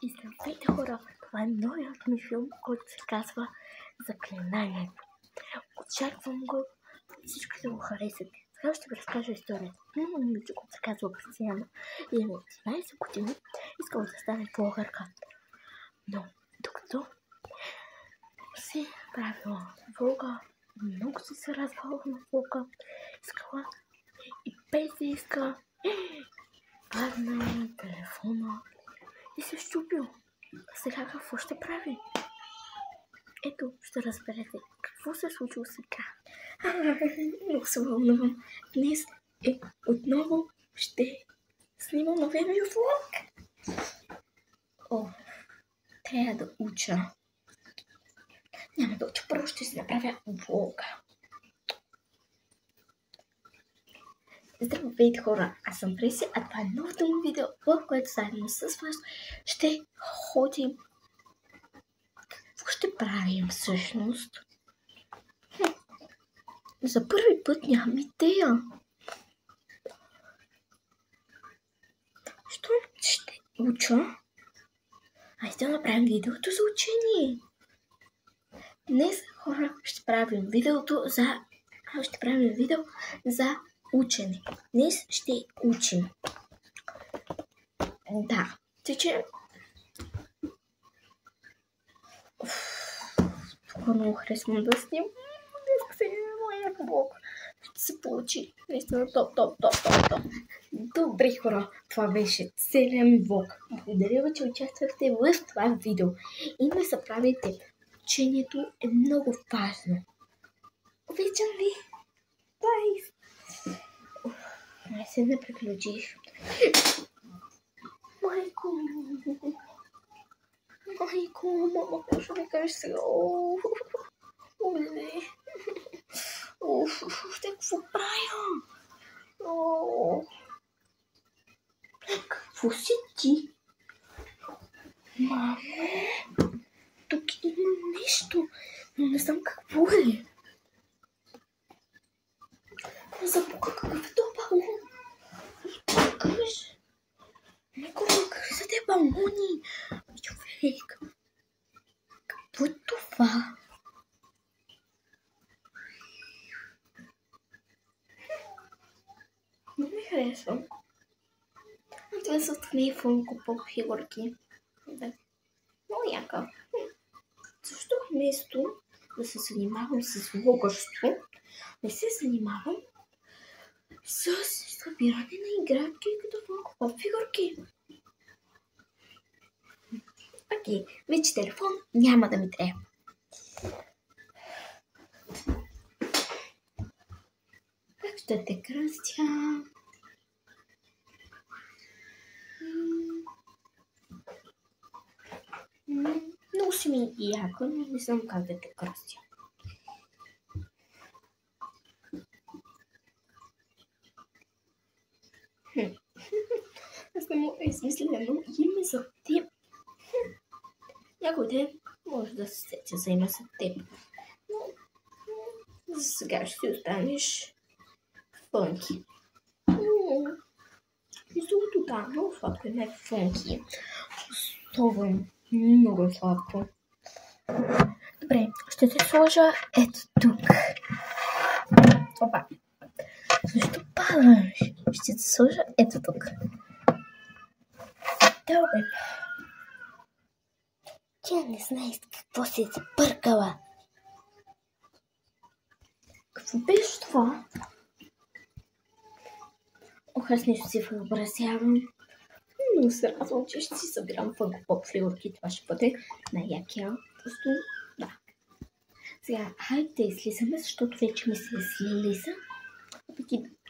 И здравейте хора, това е новият ми филм, който се казва Заклинанието. Очаквам го, всички да го харесате. Сега ще ви разкажа историята. Има момиче, който се казва Кристияна и е от 11 години, искала да стане блогърка. Но докато си правила влога, много се развала на влога, искала и без да иска, падна телефона и се щупил. Сега какво ще прави? Ето, ще разберете какво се е случило сега. Много се вълнувам. Днес отново ще снимам новия ми влог. Трябва да уча. Няма да уча, първо ще си направя влога. Здравейте хора, аз съм Преси, а това е новото ми видео, в което заедно с вас ще ходим. Какво ще правим всъщност? За първи път нямам идея. Що ще уча? Айде да направим видеото за учение. Днес, хора, ще правим видео за учене. Днес ще учим. Да, тече. Тук много харесвам да снимам. Днес се е моя влог. Ще се получи. Наистина топ. Добре хора, това беше целият ми влог. Благодаря ви, че участвахте в това видео. И не забравяйте, учението е много важно. Обичам ви. Бай. Не се не приключиш. Майко, мама, какво ще ми кажеш сега? Ще какво правя? Какво си ти? Мамо, тук има нещо, но не знам какво е. Запука какъв е това балон? Кажеш? Никога, какви са те балони? Човек, какво е това? Не ми харесва. Това са от ми Функо Поп фигурки. Да. Много яка. Защо вместо да се занимавам с влогърство, не се занимавам с събиране на играчки като Функо Поп фигурки. Окей, вече телефон няма да ми трябва. Как ще те кръстя? Много си ми яко, но не знам как да те кръстя. Аз не мога да измисля едно име за теб. Някой ден може да се сетя за име за теб. Но за сега ще си останеш Фънки. И другото да, много сладко е, не Фънки. Особено, много сладко. Добре, ще те сложа ето тук. Опа. Защо падаш? Ще те сложа ето тук. Добре. Тя не знае какво си бъркала. Какво беше това? Аз нещо си въобразявам. Но се радвам, че ще си събирам Фънко Поп фигурки. Това ще бъде най-якия. Просто да. Сега, хайде да излизаме, защото вече ми се излиза.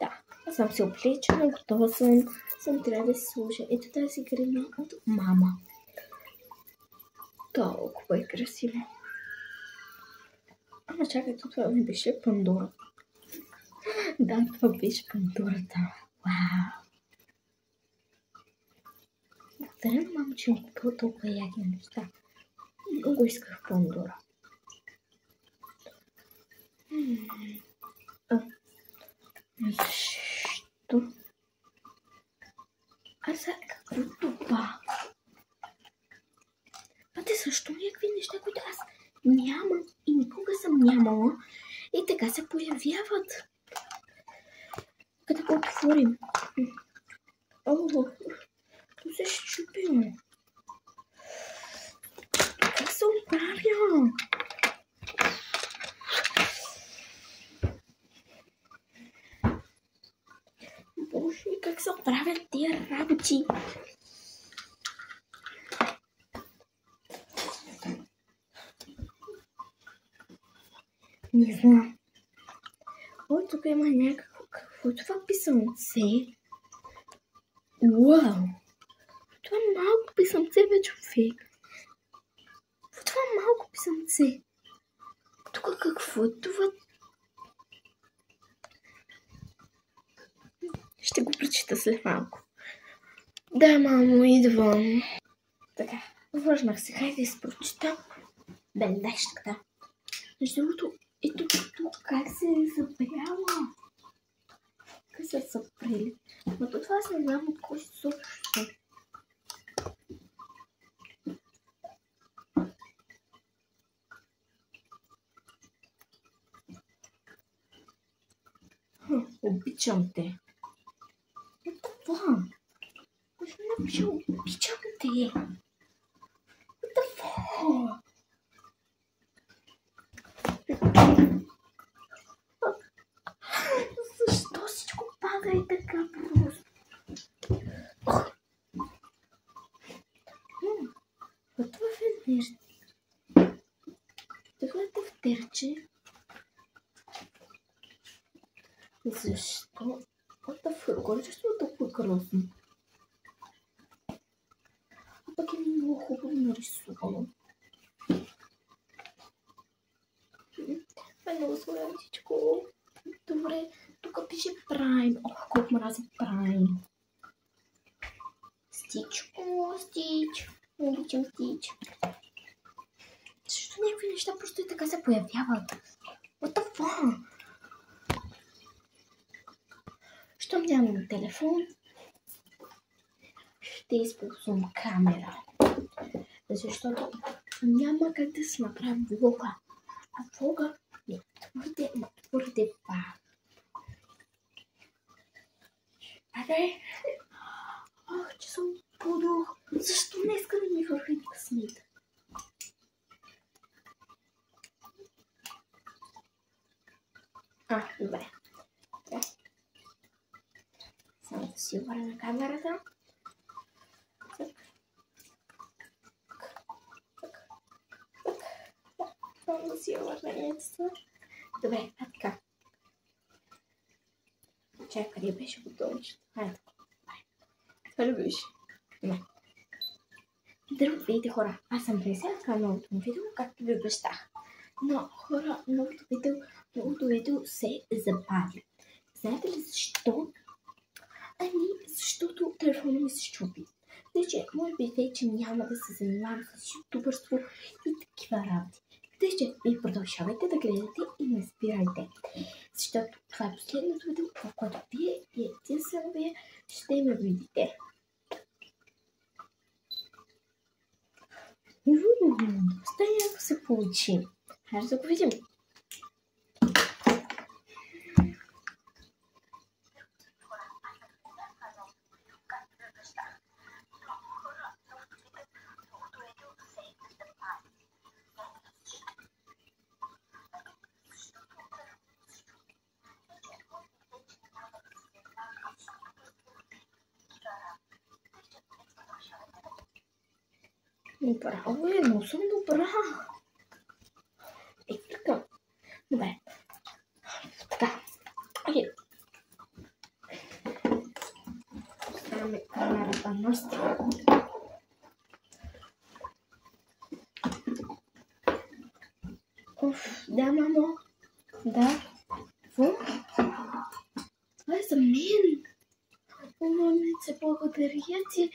Да, аз съм се облечена, готова съм трябва да се служа. Ето тази грина от мама. Толкова е красиво. Ама чакайте, това не беше Пандора. Да, това беше Пандората. Вау! Благодаря, мама, че ми купила толкова яки неща. Много исках Пандора. Защо? А за какво това? Имате също някакви неща, които аз нямам и никога съм нямала. И така се появяват. Къде го отворим? О, то се щупило. Как се оправя? Боже, как се оправят тия работи? Не знам. О, тук има някакво. Какво е това писъмце? Уау! Това е малко писъмце, бе, човек. Това е малко писъмце. Тук какво е това? Ще го прочита след малко. Да, мамо, идвам. Така, върнах се. Хайде да се прочита бележката. Между другото, ето тук как се е запряла. Как се е запрели. Но това аз не знам от кой се съобща. Обичам те. Това. Аз не напиша обичам те. Това. Защо всичко пада и така просто? Това е нещо. Това е тефтерче. Защо? Горчеството е толкова грозно. А пък е много хубаво нарисувано. Много слагам всичко. Добре, тук пише Prime. Ох, колко мрази Prime. Стич. О, Стич. Обичам Стич. Защо някакви неща просто и така се появяват? What the fuck? Щом нямам телефон, ще използвам камера. Защото няма как да се направи влога. А влога е твърде важно. Абе, ах, че съм подух. Защо днеска да ми върви късмета? Добре. Само да си обърна камерата. Само да си обърна яйцата. Добре, така. Чакай, къде беше бутончето? Хайде. Това ли беше? Не. Здравейте, хора! Аз съм Леся, това е новото му видео, както ви обещах. Но, хора, новото видео се забави. Знаете ли защо? Защото телефона ми се щупи. Значи, може би вече няма да се занимавам с ютубърство и такива работи. Значи, ви продължавайте да гледате и не спирайте. Защото това е последното видео, в което вие и единствено вие ще ме видите. Стая, ако се получи. Хайде да го видим. Браво, но съм добра. Така. Добре. Така. Окей. Ставаме камерата на страна. Да, мамо. Да. Какво? Това е за мен. Момиче, благодаря ти.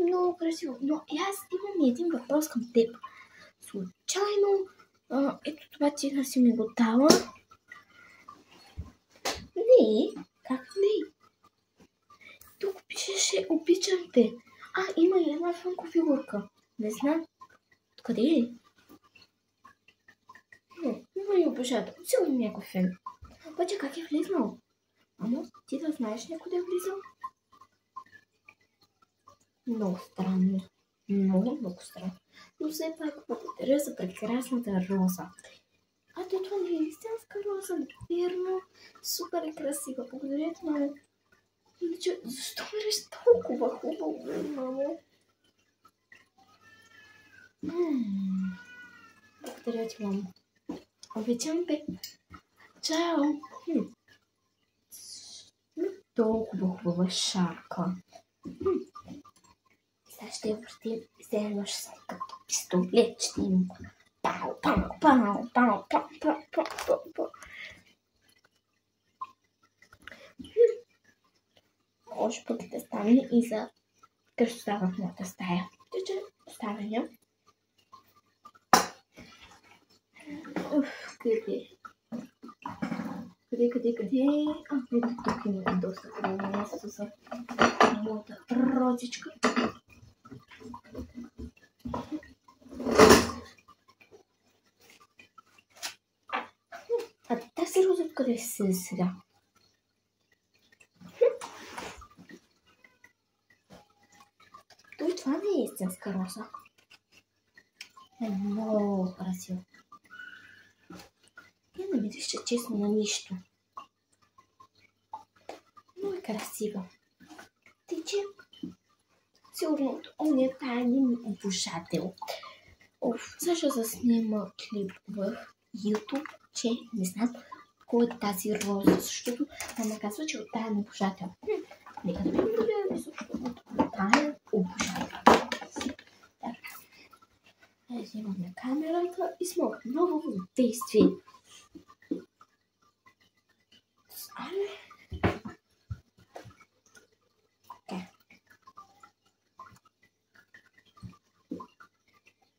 Много красиво. Но и аз имам един въпрос към теб. Случайно, ето това ти си ми го дала. Не, как не? Тук пишеше обичам те. Има и една фънко фигурка. Не знам. Къде е? Има и обожата. Сигурно някой фен. Обаче как е влезнал? Ама ти да знаеш някой да е влизал? Много странно. Много странно. Но все пак благодаря за прекрасната роза. Това не е истинска роза, верно. Супер е красива. Благодаря ти, мамо. Иначе, защо мереш толкова хубаво, мамо? Благодаря ти, мамо. Обичам те. Чао. Толкова хубава шапка. Сега ще я въртим и вземаш се като пистолет, ще им пау, пау, пау, пау, пау, пау, пау, пау, пау. Може пък да стане и за кръстота в моята стая. Тъче, оставя. Къде? Къде? Ето тук има доста хубаво място за моята розичка. Тази роза къде се сега? Това не е истинска роза. Е много красиво. Не мириш честно на нищо. Много е красива. Тече сигурно от ония тайни обожател. Защо заснима клип в YouTube, че не знам кой е тази роза, защото мама казва, че от тайен обожател. Нека да ми проверим също от тайен обожател. Взимаме камерата и сме отново в действие.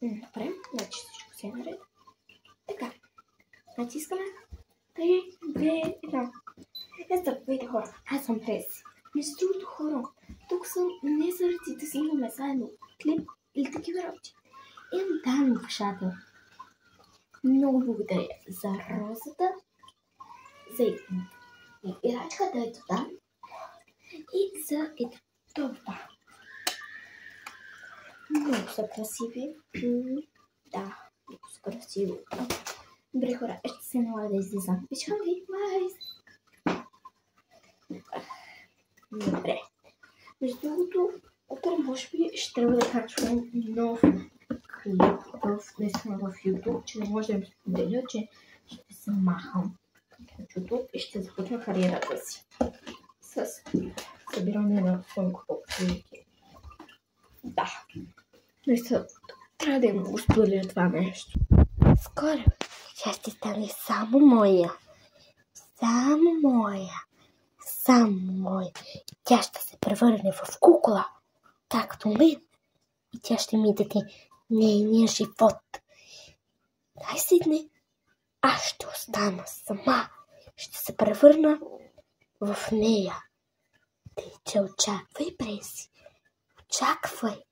Добре, значи всичко се е наред. Така, натискаме 3, 2, 1. Здравейте, хора, аз съм Преси. Между другото, хора, тук съм не заради да снимаме заедно клип или такива работи. Имам тайен обожател. Много благодаря за розата, за играчката ето там и за ето това. Много са красиви. Да, много са красиви. Добре, хора, ще се налага да излизам. Обичам ви, бай! Добре. Между другото, утре може би ще трябва да качвам нов клип наистина в YouTube, че не може да ми споделя, че ще се махам от YouTube и ще започна кариерата си с събиране на Funko Pop фигурки. Да. Наистина, трябва да им го споделя това нещо. Скоро тя ще стане само моя. Само моя. Тя ще се превърне в кукла, както мен. И тя ще ми даде нейния живот. Най-сетне аз ще остана сама. Ще се превърна в нея. Тъй че очаквай, Преси. Очаквай.